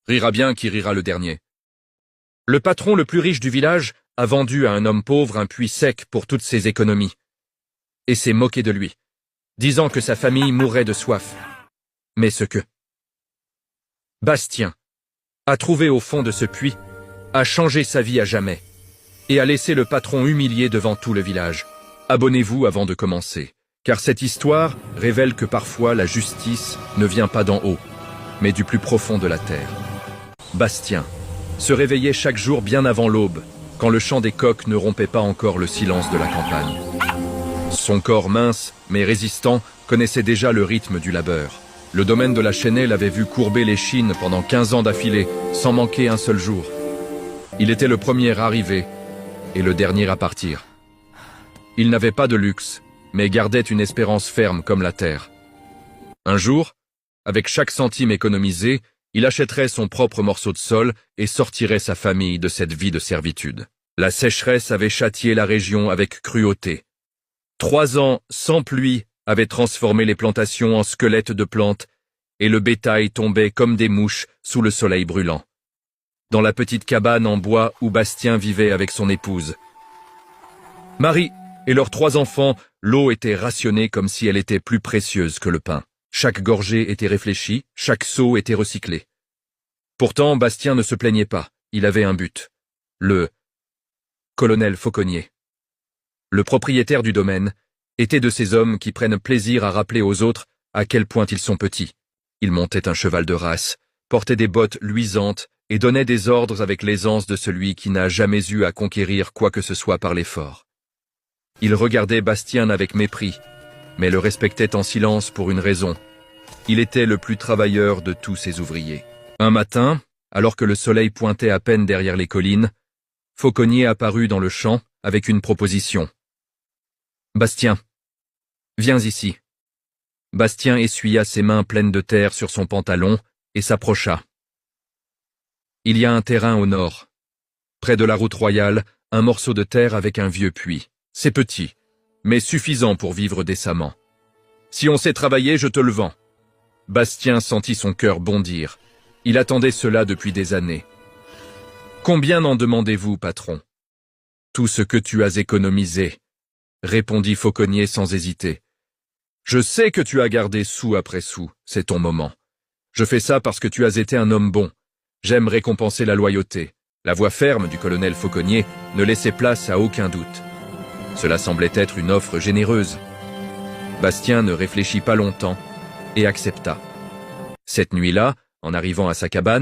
Rira bien qui rira le dernier. Le patron le plus riche du village a vendu à un homme pauvre un puits sec pour toutes ses économies, et s'est moqué de lui, disant que sa famille mourrait de soif. Mais ce que Bastien a trouvé au fond de ce puits a changé sa vie à jamais, et a laissé le patron humilié devant tout le village. Abonnez-vous avant de commencer, car cette histoire révèle que parfois la justice ne vient pas d'en haut, mais du plus profond de la terre. Bastien se réveillait chaque jour bien avant l'aube, quand le chant des coqs ne rompait pas encore le silence de la campagne. Son corps mince, mais résistant, connaissait déjà le rythme du labeur. Le domaine de la Chênaie l'avait vu courber l'échine pendant 15 ans d'affilée, sans manquer un seul jour. Il était le premier arrivé et le dernier à partir. Il n'avait pas de luxe, mais gardait une espérance ferme comme la terre. Un jour, avec chaque centime économisé, il achèterait son propre morceau de sol et sortirait sa famille de cette vie de servitude. La sécheresse avait châtié la région avec cruauté. 3 ans sans pluie avaient transformé les plantations en squelettes de plantes, et le bétail tombait comme des mouches sous le soleil brûlant. Dans la petite cabane en bois où Bastien vivait avec son épouse Marie et leurs 3 enfants, l'eau était rationnée comme si elle était plus précieuse que le pain. Chaque gorgée était réfléchie, chaque seau était recyclé. Pourtant, Bastien ne se plaignait pas, il avait un but. Le colonel Fauconnier, le propriétaire du domaine, était de ces hommes qui prennent plaisir à rappeler aux autres à quel point ils sont petits. Il montait un cheval de race, portait des bottes luisantes et donnait des ordres avec l'aisance de celui qui n'a jamais eu à conquérir quoi que ce soit par l'effort. Il regardait Bastien avec mépris, mais le respectait en silence pour une raison. Il était le plus travailleur de tous ses ouvriers. Un matin, alors que le soleil pointait à peine derrière les collines, Fauconnier apparut dans le champ avec une proposition. « Bastien, viens ici. » Bastien essuya ses mains pleines de terre sur son pantalon et s'approcha. « Il y a un terrain au nord. Près de la route royale, un morceau de terre avec un vieux puits. C'est petit, mais suffisant pour vivre décemment. Si on sait travailler, je te le vends. » Bastien sentit son cœur bondir. Il attendait cela depuis des années. « Combien en demandez-vous, patron ?»« Tout ce que tu as économisé, » répondit Fauconnier sans hésiter. « Je sais que tu as gardé sou après sou, c'est ton moment. Je fais ça parce que tu as été un homme bon. J'aime récompenser la loyauté. » La voix ferme du colonel Fauconnier ne laissait place à aucun doute. Cela semblait être une offre généreuse. Bastien ne réfléchit pas longtemps et accepta. Cette nuit-là, en arrivant à sa cabane,